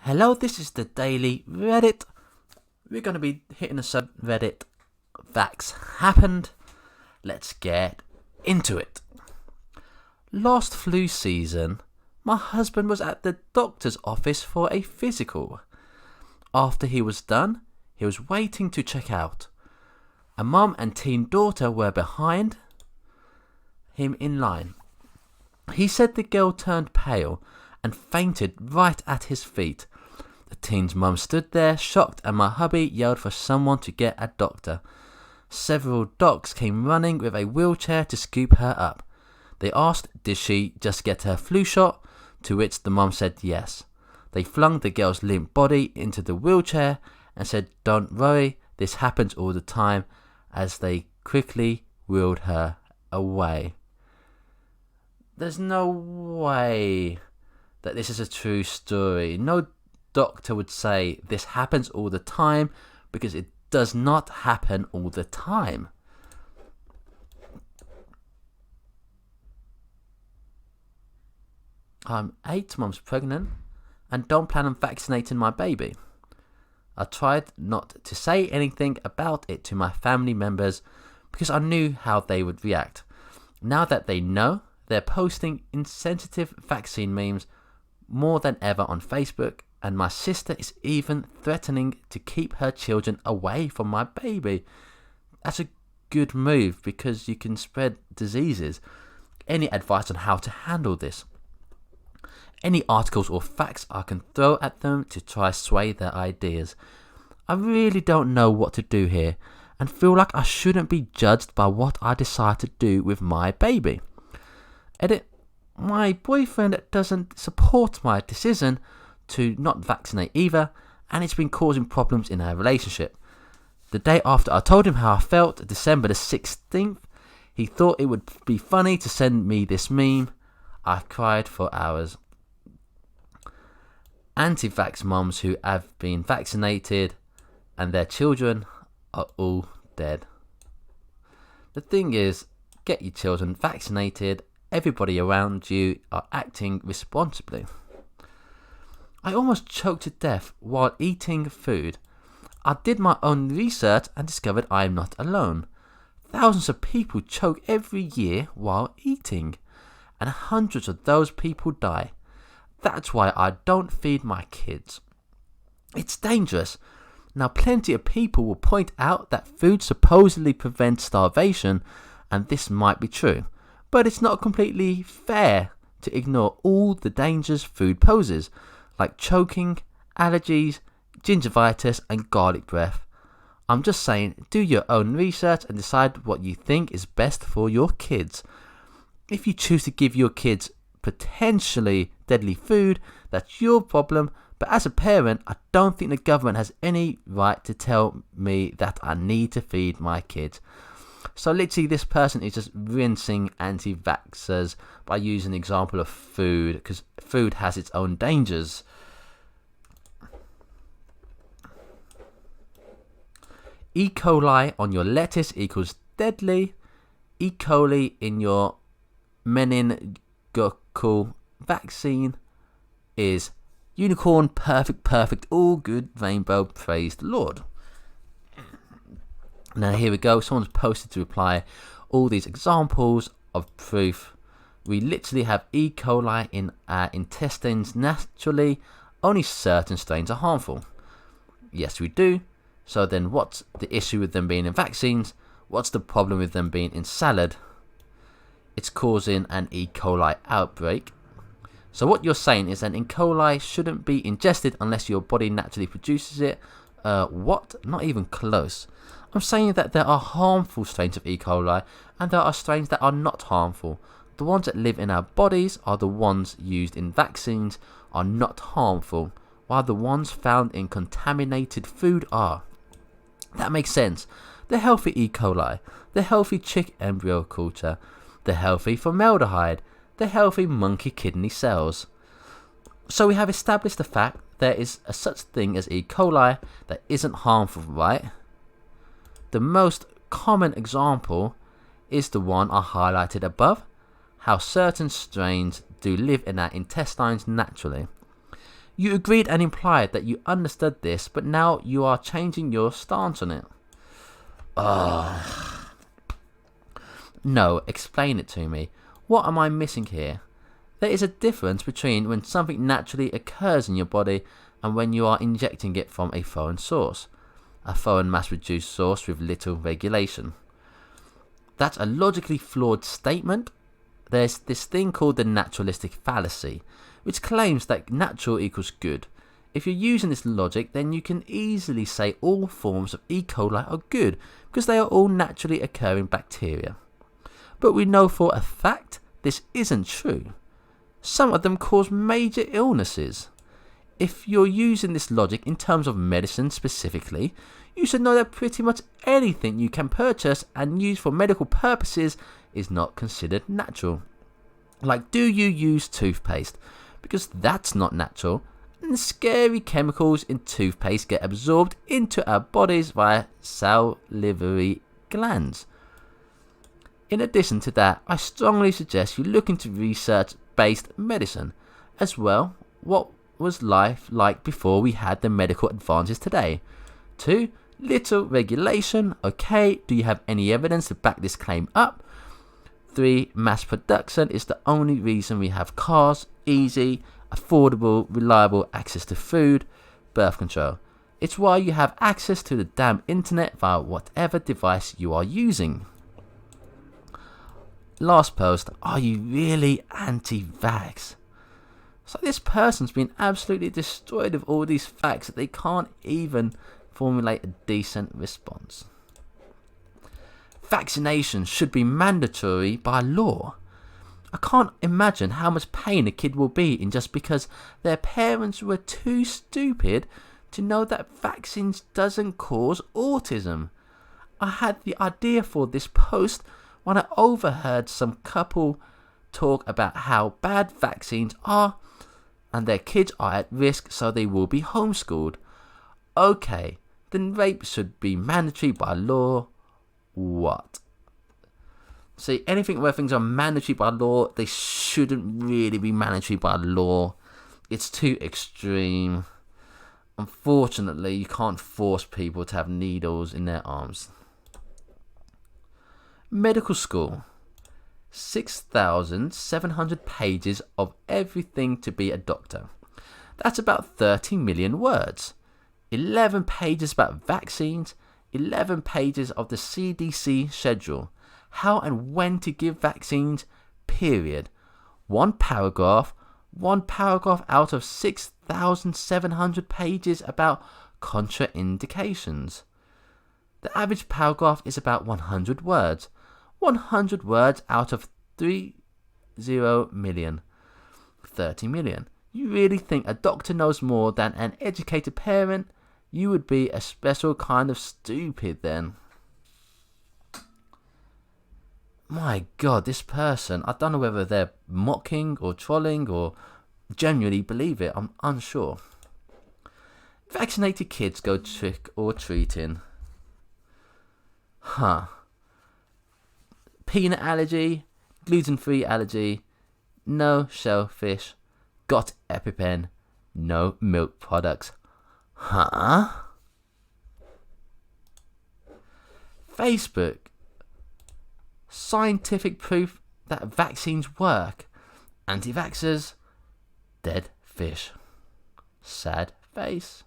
Hello, this is the Daily Reddit. We're going to be hitting the subreddit vaxxhappened. Let's get into it. Last flu season, my husband was at the doctor's office for a physical. After he was done, he was waiting to check out. A mum and teen daughter were behind him in line. He said the girl turned pale and fainted right at his feet. The teen's mum stood there, shocked, and my hubby yelled for someone to get a doctor. Several docs came running with a wheelchair to scoop her up. They asked, did she just get her flu shot? To which the mum said yes. They flung the girl's limp body into the wheelchair and said, don't worry, this happens all the time, as they quickly wheeled her away. There's no way that this is a true story. No doctor would say this happens all the time, because it does not happen all the time. I'm 8 months pregnant and don't plan on vaccinating my baby. I tried not to say anything about it to my family members because I knew how they would react. Now that they know, they're posting insensitive vaccine memes more than ever on Facebook, and my sister is even threatening to keep her children away from my baby. That's a good move because you can spread diseases. Any advice on how to handle this? Any articles or facts I can throw at them to try sway their ideas? I really don't know what to do here and feel like I shouldn't be judged by what I decide to do with my baby. Edit. My boyfriend doesn't support my decision to not vaccinate either, and it's been causing problems in our relationship. The day after I told him how I felt, December the 16th, he thought it would be funny to send me this meme. I cried for hours. Anti-vax moms who have been vaccinated and their children are all dead. The thing is, get your children vaccinated. Everybody around you are acting responsibly. I almost choked to death while eating food. I did my own research and discovered I am not alone. Thousands of people choke every year while eating, and hundreds of those people die. That's why I don't feed my kids. It's dangerous. Now, plenty of people will point out that food supposedly prevents starvation, and this might be true. But it's not completely fair to ignore all the dangers food poses, like choking, allergies, gingivitis, and garlic breath. I'm just saying, do your own research and decide what you think is best for your kids. If you choose to give your kids potentially deadly food, that's your problem. But as a parent, I don't think the government has any right to tell me that I need to feed my kids. So literally this person is just rinsing anti-vaxxers by using an example of food, because food has its own dangers. E. coli on your lettuce equals deadly. E. coli in your meningococcal vaccine is unicorn, perfect, all good, rainbow, praise the Lord. Now here we go, someone's posted to reply all these examples of proof. We literally have E. coli in our intestines naturally, only certain strains are harmful. Yes, we do. So then what's the issue with them being in vaccines? What's the problem with them being in salad? It's causing an E. coli outbreak. So what you're saying is that E. coli shouldn't be ingested unless your body naturally produces it. What? Not even close. I'm saying that there are harmful strains of E. coli and there are strains that are not harmful. The ones that live in our bodies are the ones used in vaccines are not harmful, while the ones found in contaminated food are. That makes sense. The healthy E. coli, the healthy chick embryo culture, the healthy formaldehyde, the healthy monkey kidney cells. So we have established the fact there is a such thing as E. coli that isn't harmful, right? The most common example is the one I highlighted above, how certain strains do live in our intestines naturally. You agreed and implied that you understood this, but now you are changing your stance on it. No, explain it to me. What am I missing here? There is a difference between when something naturally occurs in your body and when you are injecting it from a foreign source. A foreign mass-produced source with little regulation. That's a logically flawed statement. There's this thing called the naturalistic fallacy, which claims that natural equals good. If you're using this logic, then you can easily say all forms of E. coli are good, because they are all naturally occurring bacteria. But we know for a fact this isn't true. Some of them cause major illnesses. If you're using this logic in terms of medicine specifically, you should know that pretty much anything you can purchase and use for medical purposes is not considered natural. Like, do you use toothpaste? Because that's not natural, and the scary chemicals in toothpaste get absorbed into our bodies via salivary glands. In addition to that, I strongly suggest you look into research-based medicine as well. What was life like before we had the medical advances today? 2. Little regulation. Okay, do you have any evidence to back this claim up? 3. Mass production is the only reason we have cars, easy, affordable, reliable access to food, birth control. It's why you have access to the damn internet via whatever device you are using. Last post, are you really anti-vax? So this person's been absolutely destroyed with all these facts that they can't even formulate a decent response. Vaccination should be mandatory by law. I can't imagine how much pain a kid will be in just because their parents were too stupid to know that vaccines doesn't cause autism. I had the idea for this post when I overheard some couple talk about how bad vaccines are and their kids are at risk, so they will be homeschooled. Okay, then rape should be mandatory by law. What? See, anything where things are mandatory by law, they shouldn't really be mandatory by law. It's too extreme. Unfortunately, you can't force people to have needles in their arms. Medical school. 6,700 pages of everything to be a doctor. That's about 30 million words. 11 pages about vaccines. 11 pages of the CDC schedule. How and when to give vaccines, period. One paragraph out of 6,700 pages about contraindications. The average paragraph is about 100 words. 100 words out of 30 million. 30 million. You really think a doctor knows more than an educated parent? You would be a special kind of stupid then. My God, this person, I don't know whether they're mocking or trolling or genuinely believe it. I'm unsure. Vaccinated kids go trick or treating. Peanut allergy, gluten-free allergy, no shellfish, got EpiPen, no milk products. Facebook. Scientific proof that vaccines work. Anti-vaxxers. Dead fish. Sad face.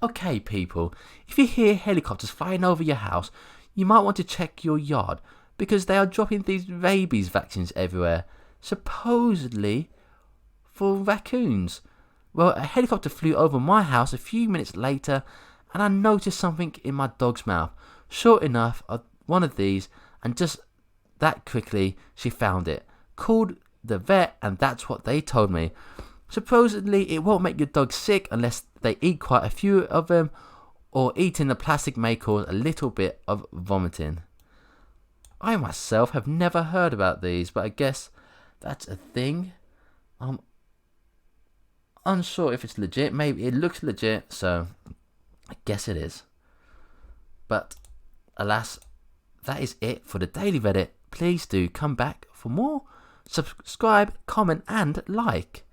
Okay, people, if you hear helicopters flying over your house, you might want to check your yard because they are dropping these rabies vaccines everywhere, supposedly for raccoons. Well, a helicopter flew over my house a few minutes later and I noticed something in my dog's mouth. Sure enough, one of these, and just that quickly she found it. Called the vet and that's what they told me. Supposedly it won't make your dog sick unless they eat quite a few of them, or eating the plastic may cause a little bit of vomiting. I myself have never heard about these, but I guess that's a thing. I'm unsure if it's legit. Maybe it looks legit, so I guess it is. But alas, that is it for the Daily Reddit. Please do come back for more. Subscribe, comment and like.